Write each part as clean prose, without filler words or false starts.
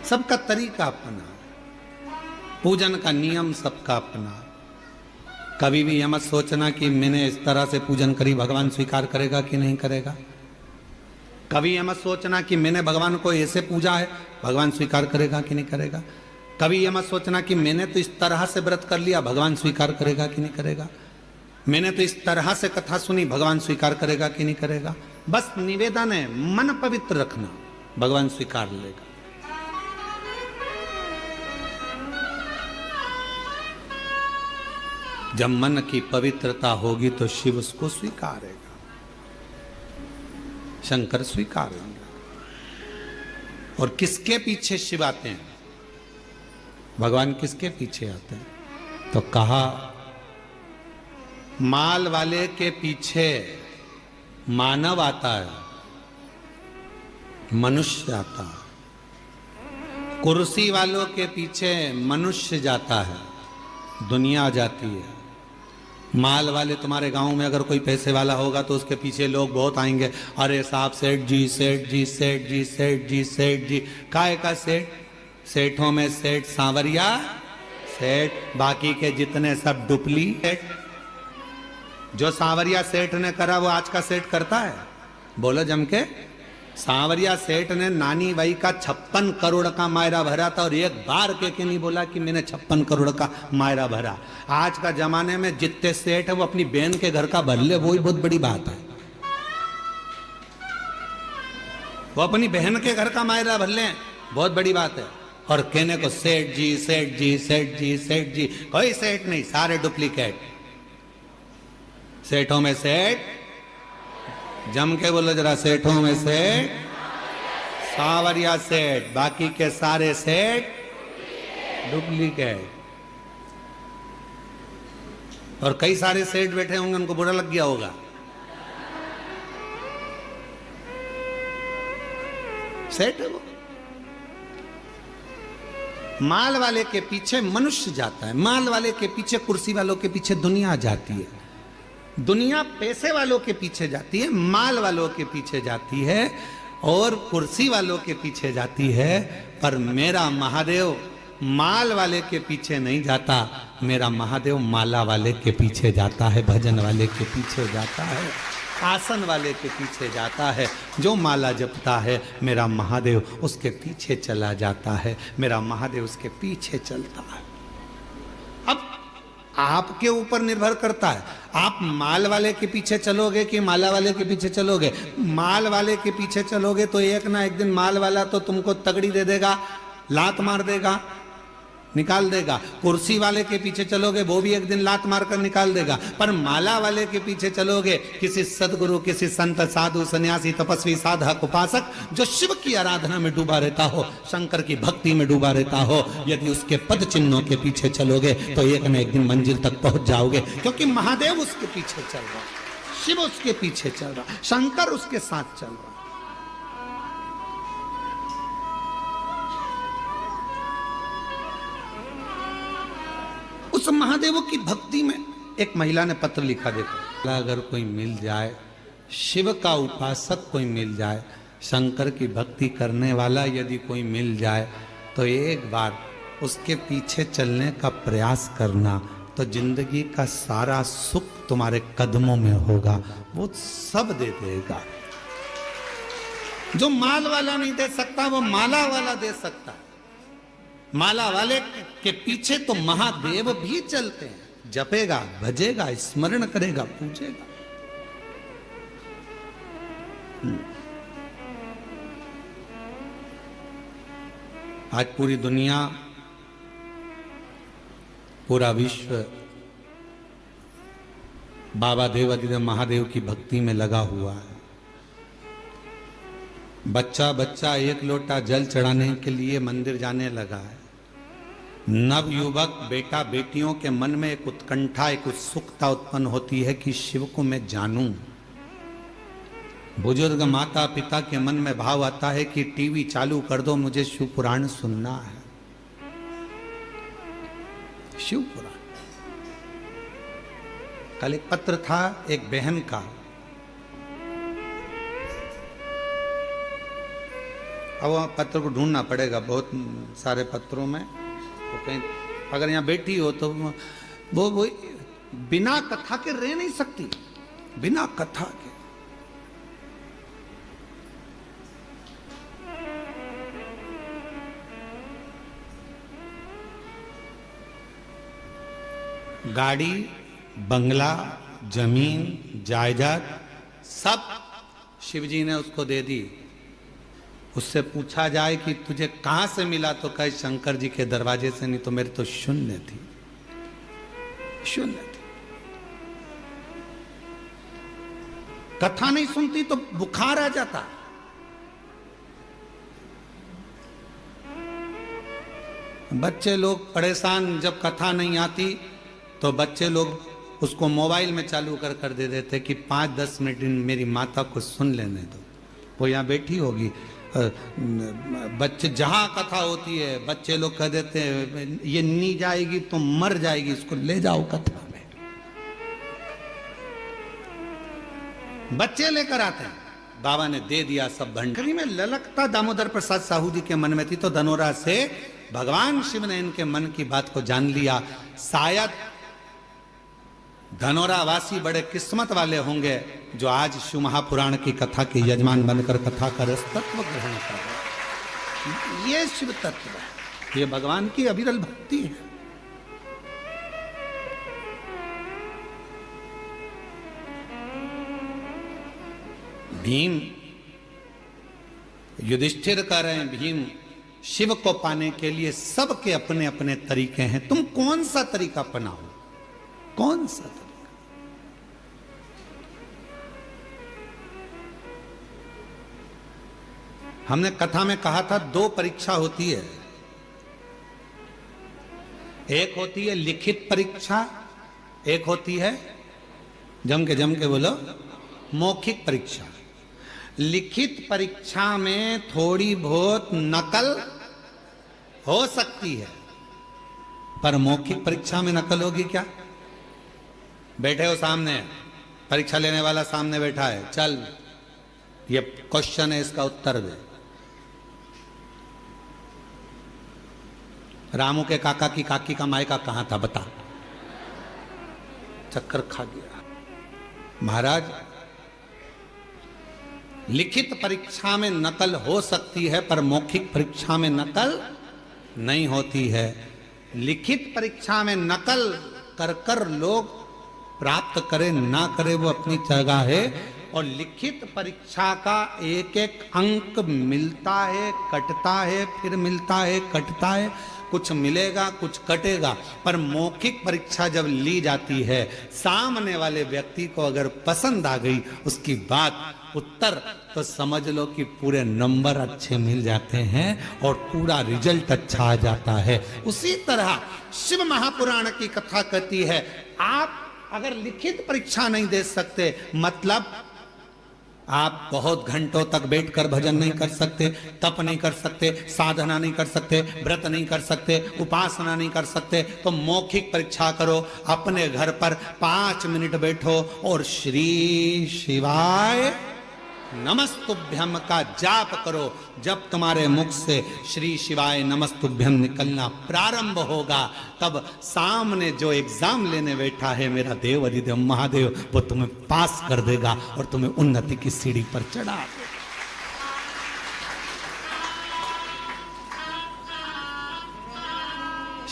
सबका तरीका अपना, पूजन का नियम सबका अपना। कभी भी यह मत सोचना कि मैंने इस तरह से पूजन करी, भगवान स्वीकार करेगा कि नहीं करेगा। कभी यह मत सोचना कि मैंने भगवान को ऐसे पूजा है, भगवान स्वीकार करेगा कि नहीं करेगा। कभी यह मत सोचना कि मैंने तो इस तरह से व्रत कर लिया, भगवान स्वीकार करेगा कि नहीं करेगा। मैंने तो इस तरह से कथा सुनी, भगवान स्वीकार करेगा कि नहीं करेगा। बस निवेदन है, मन पवित्र रखना, भगवान स्वीकार लेगा। जब मन की पवित्रता होगी तो शिव उसको स्वीकारेगा, शंकर स्वीकारेंगे। और किसके पीछे शिव आते हैं, भगवान किसके पीछे आते हैं? तो कहा माल वाले के पीछे मानव आता है, मनुष्य आता है। कुर्सी वालों के पीछे मनुष्य जाता है, दुनिया जाती है। माल वाले, तुम्हारे गांव में अगर कोई पैसे वाला होगा तो उसके पीछे लोग बहुत आएंगे, अरे साहब सेठ जी, सेठ जी, सेठ जी, सेठ जी, सेठ जी। काय का सेठ? सेठों में सेठ सांवरिया सेठ, बाकी के जितने सब डुप्लीकेट। जो सांवरिया सेठ ने करा वो आज का सेठ करता है? बोलो जम के। सांवरिया सेठ ने नानी बाई का 56 करोड़ का मायरा भरा था और एक बार के नहीं बोला कि मैंने 56 करोड़ का मायरा भरा। आज का जमाने में जितने सेठ है वो अपनी बहन के घर का भर ले, वो ही बहुत बड़ी बात है। वो अपनी बहन के घर का मायरा भर ले, बहुत बड़ी बात है। और कहने को सेठ जी, सेठ जी, सेठ जी, सेठ जी। कोई सेठ नहीं, सारे डुप्लीकेट। सेठों में सेठ, जम के बोलो जरा, सेठों में सेठ सांवरिया सेठ, बाकी के सारे सेठ डुप्लीकेट। और कई सारे सेठ बैठे होंगे, उनको बुरा लग गया होगा। सेठ है वो। माल वाले के पीछे मनुष्य जाता है, माल वाले के पीछे, कुर्सी वालों के पीछे दुनिया जाती है। दुनिया पैसे वालों के पीछे जाती है, माल वालों के पीछे जाती है और कुर्सी वालों के पीछे जाती है। पर मेरा महादेव माल वाले के पीछे नहीं जाता, मेरा महादेव माला वाले के पीछे जाता है, भजन वाले के पीछे जाता है, आसन वाले के पीछे जाता है। जो माला जपता है मेरा महादेव उसके पीछे चला जाता है, मेरा महादेव उसके पीछे चलता है। अब आपके ऊपर निर्भर करता है, आप माल वाले के पीछे चलोगे कि माला वाले के पीछे चलोगे। माल वाले के पीछे चलोगे तो एक ना एक दिन माल वाला तो तुमको तगड़ी दे देगा, लात मार देगा, निकाल देगा। कुर्सी वाले के पीछे चलोगे वो भी एक दिन लात मारकर निकाल देगा। पर माला वाले के पीछे चलोगे, किसी सदगुरु, किसी संत, साधु, सन्यासी, तपस्वी, साधक, उपासक जो शिव की आराधना में डूबा रहता हो, शंकर की भक्ति में डूबा रहता हो, यदि उसके पद चिन्हों के पीछे चलोगे तो एक न एक दिन मंजिल तक पहुंच जाओगे। क्योंकि महादेव उसके पीछे चल रहा, शिव उसके पीछे चल रहा, शंकर उसके साथ चल रहा। उस महादेव की भक्ति में एक महिला ने पत्र लिखा, देखो, अगर कोई मिल जाए, शिव का उपासक कोई मिल जाए, शंकर की भक्ति करने वाला यदि कोई मिल जाए तो एक बार उसके पीछे चलने का प्रयास करना, तो जिंदगी का सारा सुख तुम्हारे कदमों में होगा, वो सब दे देगा। जो माल वाला नहीं दे सकता वो माला वाला दे सकता है। माला वाले के पीछे तो महादेव भी चलते हैं, जपेगा, भजेगा, स्मरण करेगा, पूजेगा। आज पूरी दुनिया, पूरा विश्व बाबा देवाधिदेव महादेव की भक्ति में लगा हुआ है। बच्चा बच्चा एक लोटा जल चढ़ाने के लिए मंदिर जाने लगा है। नव युवक बेटा बेटियों के मन में एक उत्कंठा, एक उत्सुकता उत्पन्न होती है कि शिव को मैं जानूं। बुजुर्ग माता पिता के मन में भाव आता है कि टीवी चालू कर दो, मुझे शिव पुराण सुनना है। शिव पुराण। कल एक पत्र था एक बहन का, अब वो पत्र को ढूंढना पड़ेगा बहुत सारे पत्रों में, तो कहीं अगर यहाँ बैठी हो तो वो बिना कथा के रह नहीं सकती, बिना कथा के। गाड़ी, बंगला, जमीन, जायदाद सब शिवजी ने उसको दे दी। उससे पूछा जाए कि तुझे कहां से मिला, तो कहे शंकर जी के दरवाजे से, नहीं तो मेरे तो शून्य थी, शून्य थी। कथा नहीं सुनती तो बुखार आ जाता। बच्चे लोग परेशान, जब कथा नहीं आती तो बच्चे लोग उसको मोबाइल में चालू कर दे देते कि 5-10 मिनट मेरी माता को सुन लेने दो। वो यहाँ बैठी होगी, बच्चे जहां कथा होती है बच्चे लोग कह देते हैं ये नहीं जाएगी तो मर जाएगी, इसको ले जाओ कथा में। बच्चे लेकर आते हैं। बाबा ने दे दिया सब भंडारी में। ललकता दामोदर प्रसाद साहू जी के मन में थी, तो धनोरा से भगवान शिव ने इनके मन की बात को जान लिया। शायद धनोरा वासी बड़े किस्मत वाले होंगे जो आज शिव महापुराण की कथा के यजमान बनकर कथा का रस तत्व ग्रहण कर रहे। ये शिव तत्व है, ये भगवान की अविरल भक्ति है। भीम युधिष्ठिर कह रहे हैं, भीम शिव को पाने के लिए सबके अपने अपने तरीके हैं, तुम कौन सा तरीका अपनाओ, कौन सा तरीका। हमने कथा में कहा था 2 परीक्षा होती है। एक होती है लिखित परीक्षा, एक होती है जम के बोलो मौखिक परीक्षा। लिखित परीक्षा में थोड़ी बहुत नकल हो सकती है, पर मौखिक परीक्षा में नकल होगी क्या? बैठे हो सामने, परीक्षा लेने वाला सामने बैठा है, चल ये क्वेश्चन है, इसका उत्तर दे। रामू के काका की काकी का मायका कहां था बता, चक्कर खा गया। महाराज, लिखित परीक्षा में नकल हो सकती है पर मौखिक परीक्षा में नकल नहीं होती है। लिखित परीक्षा में नकल कर कर लोग प्राप्त करे ना करे वो अपनी जगह है, और लिखित परीक्षा का एक एक अंक मिलता है, कटता है, फिर मिलता है, कटता है, कुछ मिलेगा कुछ कटेगा। पर मौखिक परीक्षा जब ली जाती है, सामने वाले व्यक्ति को अगर पसंद आ गई उसकी बात, उत्तर, तो समझ लो कि पूरे नंबर अच्छे मिल जाते हैं और पूरा रिजल्ट अच्छा आ जाता है। उसी तरह शिव महापुराण की कथा कहती है, आप अगर लिखित परीक्षा नहीं दे सकते, मतलब आप बहुत घंटों तक बैठकर भजन नहीं कर सकते, तप नहीं कर सकते, साधना नहीं कर सकते, व्रत नहीं कर सकते, उपासना नहीं कर सकते, तो मौखिक परीक्षा करो। अपने घर पर 5 मिनट बैठो और श्री शिवाय नमस्तुभ्यम का जाप करो। जब तुम्हारे मुख से श्री शिवाय नमस्तुभ्यम निकलना प्रारंभ होगा, तब सामने जो एग्जाम लेने बैठा है मेरा देव अधिदेव महादेव, वो तुम्हें पास कर देगा और तुम्हें उन्नति की सीढ़ी पर चढ़ा देगा।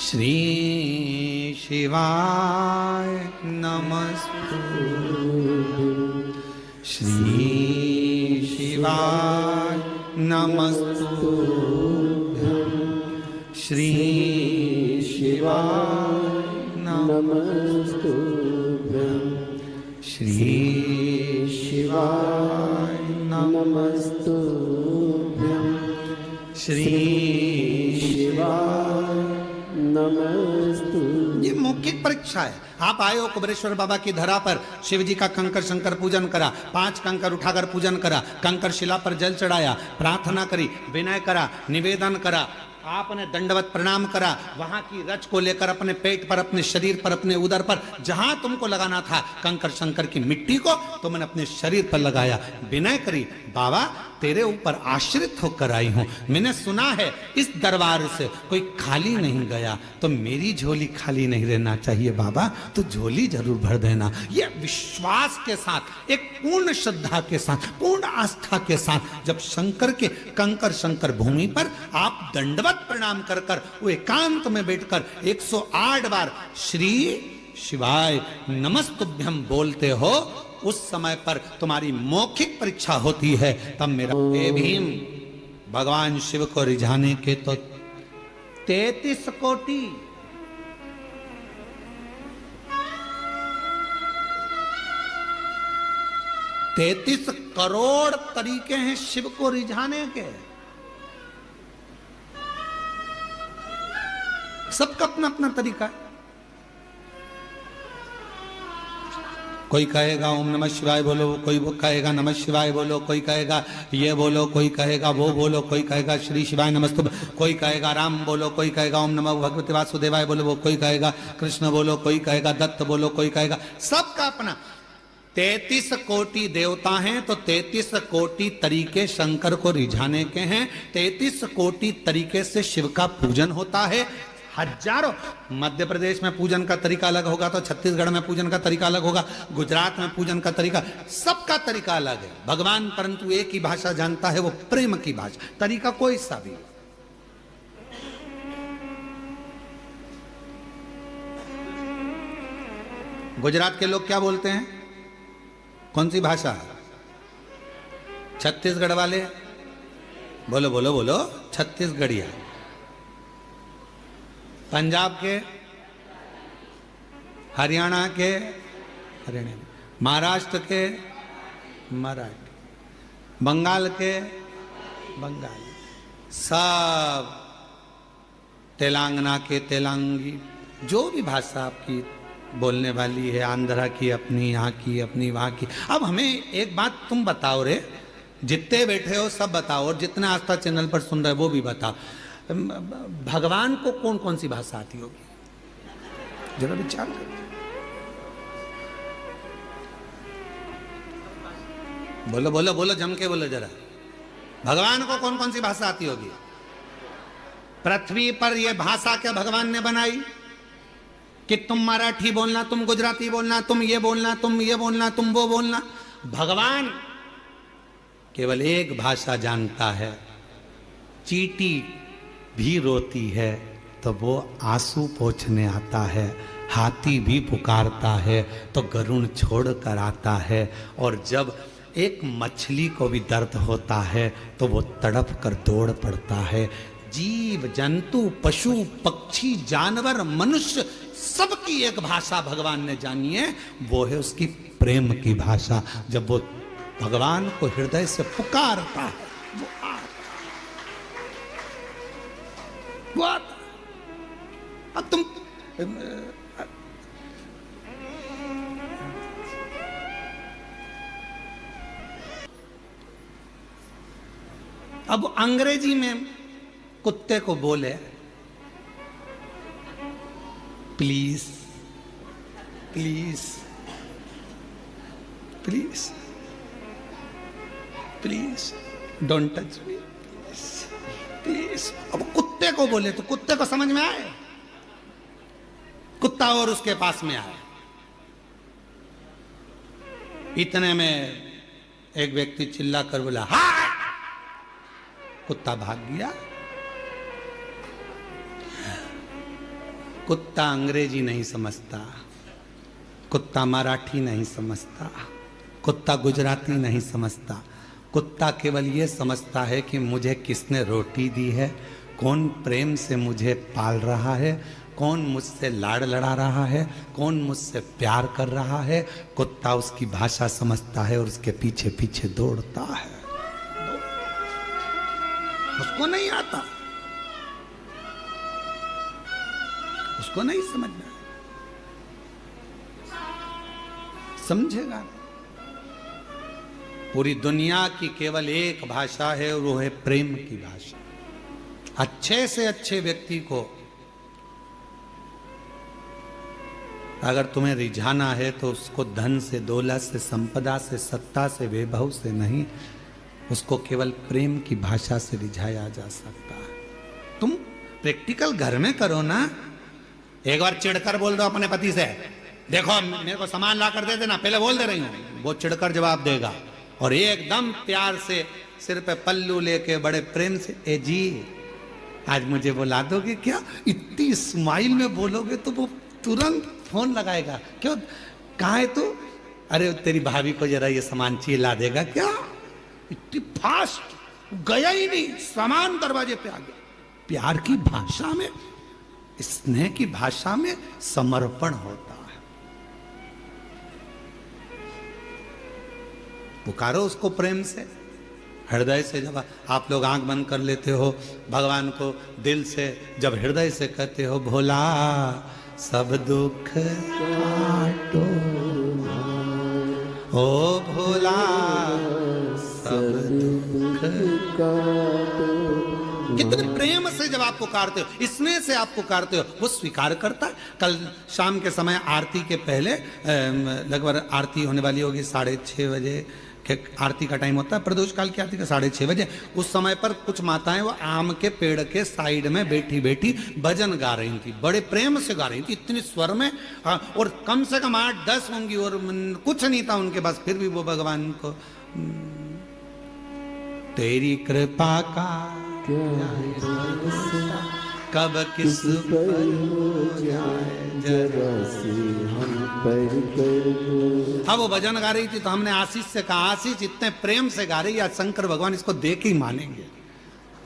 श्री शिवाय नमस्तुभ्यं, श्री शिवाय नमस्तुभ्यं, श्री शिवाय नमस्तुभ्यं, श्री शिवाय नमस्तुभ्यं, श्री शिवाय नमस्तुभ्यं। ये मौखिक परीक्षा है। आप आए हो कुबेरेश्वर बाबा की धरा पर, शिव जी का कंकर शंकर पूजन करा, 5 कंकर उठाकर पूजन करा, कंकर शिला पर जल चढ़ाया, प्रार्थना करी, विनय करा, निवेदन करा, आपने दंडवत प्रणाम करा, वहां की रच को लेकर अपने पेट पर, अपने शरीर पर, अपने उदर पर, जहां तुमको लगाना था कंकर शंकर की मिट्टी को, तुमने अपने शरीर पर लगाया, विनय करी, बाबा तेरे ऊपर आश्रित होकर आई हूं। मैंने सुना है इस दरबार से कोई खाली नहीं गया, तो मेरी झोली खाली नहीं रहना चाहिए बाबा, तो झोली जरूर भर देना। ये विश्वास के साथ, एक पूर्ण श्रद्धा के साथ, पूर्ण आस्था के साथ जब शंकर के कंकर शंकर भूमि पर आप दंडवत प्रणाम कर कर वो एकांत में बैठकर 108 बार श्री शिवाय नमस्तुभ्यम बोलते हो, उस समय पर तुम्हारी मौखिक परीक्षा होती है। तब मेरा हे भीम, भगवान शिव को रिझाने के तो 33 कोटि 33 करोड़ तरीके हैं शिव को रिझाने के। सबका अपना अपना तरीका है। कोई कहेगा ओम नमः शिवाय बोलो, कोई वो कहेगा नमः शिवाय बोलो, कोई कहेगा ये बोलो, कोई कहेगा वो बोलो, कोई कहेगा श्री शिवाय नमस्तुभ्यं, कोई कहेगा राम बोलो, कोई कहेगा ओम नमः भगवते वासुदेवाय बोलो, वो कोई कहेगा कृष्ण बोलो, कोई कहेगा दत्त बोलो, कोई कहेगा, सबका अपना। 33 कोटि देवता हैं तो 33 कोटि तरीके शंकर को रिझाने के हैं। 33 कोटि तरीके से शिव का पूजन होता है। हजारों, मध्य प्रदेश में पूजन का तरीका अलग होगा तो छत्तीसगढ़ में पूजन का तरीका अलग होगा, गुजरात में पूजन का तरीका, सबका तरीका अलग है। भगवान परंतु एक ही भाषा जानता है, वो प्रेम की भाषा, तरीका कोई सा भी। गुजरात के लोग क्या बोलते हैं, कौन सी भाषा? छत्तीसगढ़ वाले बोलो बोलो बोलो छत्तीसगढ़िया। पंजाब के, हरियाणा के हरियाणा, महाराष्ट्र के मराठी, बंगाल के बंगाली, सब तेलंगाना के तेलंगी, जो भी भाषा आपकी बोलने वाली है, आंध्रा की अपनी, यहाँ की अपनी, वहाँ की। अब हमें एक बात तुम बताओ रे, जितने बैठे हो सब बताओ, और जितने आस्था चैनल पर सुन रहे वो भी बताओ, भगवान को कौन कौन सी भाषा आती होगी? जरा विचार करो। बोलो बोलो बोलो, जम के बोलो जरा। भगवान को कौन कौन सी भाषा आती होगी? पृथ्वी पर यह भाषा क्या भगवान ने बनाई कि तुम मराठी बोलना, तुम गुजराती बोलना, तुम ये बोलना, तुम ये बोलना, तुम वो बोलना? भगवान केवल एक भाषा जानता है। चींटी भी रोती है तो वो आंसू पोंछने आता है, हाथी भी पुकारता है तो गरुड़ छोड़ कर आता है, और जब एक मछली को भी दर्द होता है तो वो तड़प कर दौड़ पड़ता है। जीव जंतु पशु पक्षी जानवर मनुष्य सबकी एक भाषा भगवान ने जानी है, वो है उसकी प्रेम की भाषा। जब वो भगवान को हृदय से पुकारता है वो आता। अब तुम अब अंग्रेजी में कुत्ते को बोले please please please please don't touch me please. अब कुत्ते को बोले तो कुत्ते को समझ में आए? कुत्ता और उसके पास में आए। इतने में एक व्यक्ति चिल्ला कर बोला हाय, कुत्ता भाग गया। कुत्ता अंग्रेजी नहीं समझता, कुत्ता मराठी नहीं समझता, कुत्ता गुजराती नहीं समझता। कुत्ता केवल ये समझता है कि मुझे किसने रोटी दी है, कौन प्रेम से मुझे पाल रहा है, कौन मुझसे लाड़ लड़ा रहा है, कौन मुझसे प्यार कर रहा है। कुत्ता उसकी भाषा समझता है और उसके पीछे पीछे दौड़ता है। उसको नहीं आता, उसको नहीं समझना, समझेगा। पूरी दुनिया की केवल एक भाषा है और वो है प्रेम की भाषा। अच्छे से अच्छे व्यक्ति को अगर तुम्हें रिझाना है तो उसको धन से, दौलत से, संपदा से, सत्ता से, वैभव से नहीं, उसको केवल प्रेम की भाषा से रिझाया जा सकता है। तुम प्रैक्टिकल घर में करो ना। एक बार चिढ़कर बोल दो अपने पति से, देखो मेरे को सामान ला कर दे देना, पहले बोल दे रही हूं। वो चिढ़कर जवाब देगा और एकदम प्यार से सिर पे पल्लू लेके बड़े प्रेम से, ए जी आज मुझे बुला दोगे क्या? इतनी स्माइल में बोलोगे तो वो तुरंत फोन लगाएगा, क्यों कहाँ है तू? अरे तेरी भाभी को जरा ये सामान चाहिए, ला देगा क्या? इतनी फास्ट, गया ही नहीं, सामान दरवाजे पे आ गया। प्यार की भाषा में, स्नेह की भाषा में समर्पण होता है। पुकारो उसको प्रेम से, हृदय से। जब आप लोग आंख बंद कर लेते हो, भगवान को दिल से जब हृदय से कहते हो, भोला सब दुख काटो, ओ भोला सब दुख काटो। कितने प्रेम से जब आप पुकारते हो, स्नेह से आप पुकारते हो, वो स्वीकार करता है। कल शाम के समय आरती के पहले, लगभग आरती होने वाली होगी 6:30 बजे के आरती का टाइम होता है, प्रदोष काल की आरती का 6:30 बजे। उस समय पर कुछ माताएं वो आम के पेड़ के साइड में बैठी बैठी भजन गा रही थी, बड़े प्रेम से गा रही थी, इतनी स्वर में, और कम से कम 8-10 होंगी और कुछ नहीं था उनके पास, फिर भी वो भगवान को, तेरी कृपा का कब किस पर हो जाए जरा से हम पर कर दो। हाँ, वो भजन गा रही थी तो हमने आशीष से कहा, आशीष इतने प्रेम से गा रही है, आज शंकर भगवान इसको देख ही मानेंगे,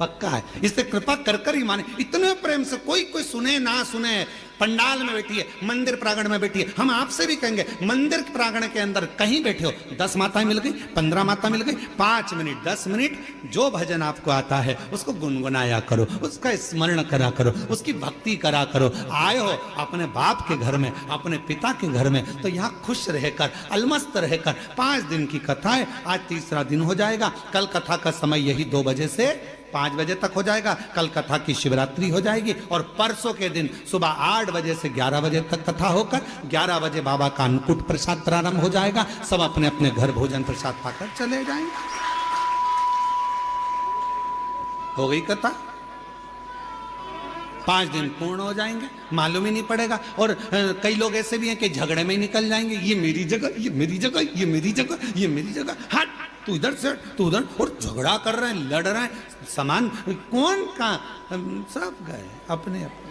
पक्का है, इससे कृपा कर कर ही माने। इतने प्रेम से, कोई सुने ना सुने, पंडाल में बैठी है, मंदिर प्रांगण में बैठी है, हम आपसे भी कहेंगे मंदिर प्रांगण के अंदर कहीं बैठे हो, 10 माताएं मिल गई, 15 माता मिल गई, 5 मिनट 10 मिनट जो भजन आपको आता है उसको गुनगुनाया करो, उसका स्मरण करा करो, उसकी भक्ति करा करो। आए हो अपने बाप के घर में, अपने पिता के घर में, तो यहाँ खुश रहकर, अलमस्त रहकर 5 दिन की कथा है। आज तीसरा दिन हो जाएगा। कल कथा का समय यही 2 बजे से 5 बजे तक हो जाएगा। कल कथा की शिवरात्रि हो जाएगी और परसों के दिन सुबह 8 बजे से 11 बजे तक कथा होकर 11 बजे बाबा का अन्नकूट प्रसाद प्रारंभ हो जाएगा। सब अपने अपने घर भोजन प्रसाद पाकर चले जाएंगे। हो गई कथा, 5 दिन पूर्ण हो जाएंगे, मालूम ही नहीं पड़ेगा। और कई लोग ऐसे भी हैं कि झगड़े में निकल जाएंगे, ये मेरी जगह, ये मेरी जगह, ये मेरी जगह, ये मेरी जगह, हट तू इधर से, तू उधर, और झगड़ा कर रहे हैं, लड़ रहे हैं, सामान कौन का, सब गए अपने अपने।